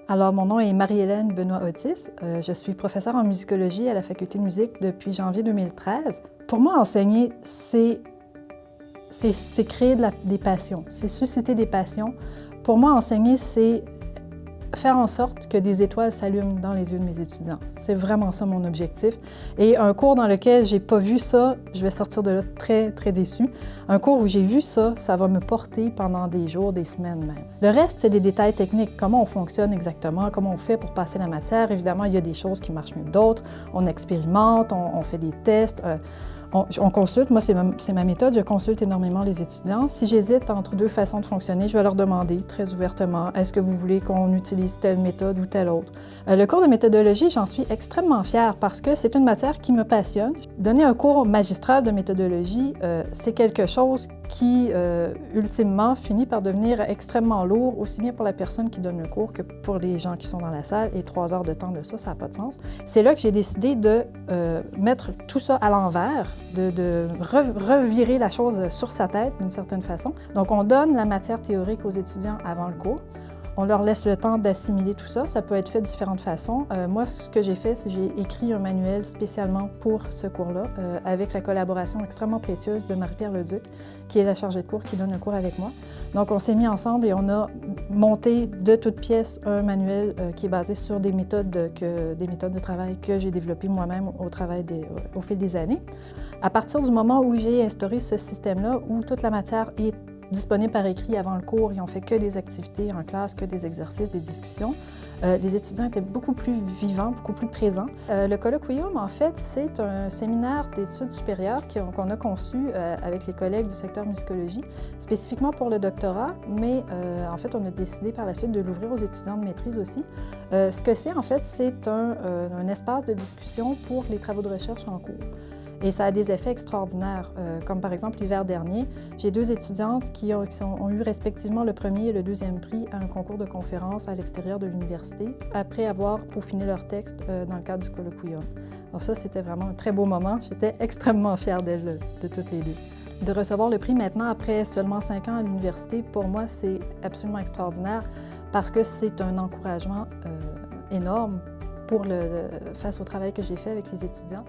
Alors, mon nom est Marie-Hélène Benoît-Otis. Je suis professeure en musicologie à la Faculté de musique depuis janvier 2013. Pour moi, enseigner, c'est créer des passions, c'est susciter des passions. Pour moi, enseigner, c'est faire en sorte que des étoiles s'allument dans les yeux de mes étudiants. C'est vraiment ça mon objectif. Et un cours dans lequel j'ai pas vu ça, je vais sortir de là très, très déçue. Un cours où j'ai vu ça, ça va me porter pendant des jours, des semaines même. Le reste, c'est des détails techniques. Comment on fonctionne exactement, comment on fait pour passer la matière. Évidemment, il y a des choses qui marchent mieux que d'autres. On expérimente, on fait des tests. On consulte, moi c'est ma méthode, je consulte énormément les étudiants. Si j'hésite entre deux façons de fonctionner, je vais leur demander très ouvertement, est-ce que vous voulez qu'on utilise telle méthode ou telle autre? Le cours de méthodologie, j'en suis extrêmement fière parce que c'est une matière qui me passionne. Donner un cours magistral de méthodologie, c'est quelque chose qui, ultimement, finit par devenir extrêmement lourd, aussi bien pour la personne qui donne le cours que pour les gens qui sont dans la salle, et 3 heures de temps de ça n'a pas de sens. C'est là que j'ai décidé de mettre tout ça à l'envers, de revirer la chose sur sa tête d'une certaine façon. Donc, on donne la matière théorique aux étudiants avant le cours. On leur laisse le temps d'assimiler tout ça. Ça peut être fait de différentes façons. Moi, ce que j'ai fait, c'est que j'ai écrit un manuel spécialement pour ce cours-là, avec la collaboration extrêmement précieuse de Marie-Pierre Leduc, qui est la chargée de cours, qui donne le cours avec moi. Donc, on s'est mis ensemble et on a monté de toutes pièces un manuel qui est basé sur des méthodes de travail que j'ai développées moi-même au fil des années. À partir du moment où j'ai instauré ce système-là, où toute la matière est disponible par écrit avant le cours et on fait que des activités en classe, que des exercices, des discussions. Les étudiants étaient beaucoup plus vivants, beaucoup plus présents. Le colloquium, en fait, c'est un séminaire d'études supérieures qu'on a conçu avec les collègues du secteur musicologie, spécifiquement pour le doctorat, mais en fait, on a décidé par la suite de l'ouvrir aux étudiants de maîtrise aussi. Ce que c'est, en fait, c'est un espace de discussion pour les travaux de recherche en cours. Et ça a des effets extraordinaires, comme par exemple l'hiver dernier, j'ai 2 étudiantes qui ont eu respectivement le premier et le deuxième prix à un concours de conférence à l'extérieur de l'université, après avoir peaufiné leur texte dans le cadre du colloquium. Alors ça, c'était vraiment un très beau moment. J'étais extrêmement fière d'elles, de toutes les 2. De recevoir le prix maintenant, après seulement 5 ans à l'université, pour moi, c'est absolument extraordinaire parce que c'est un encouragement énorme face au travail que j'ai fait avec les étudiants.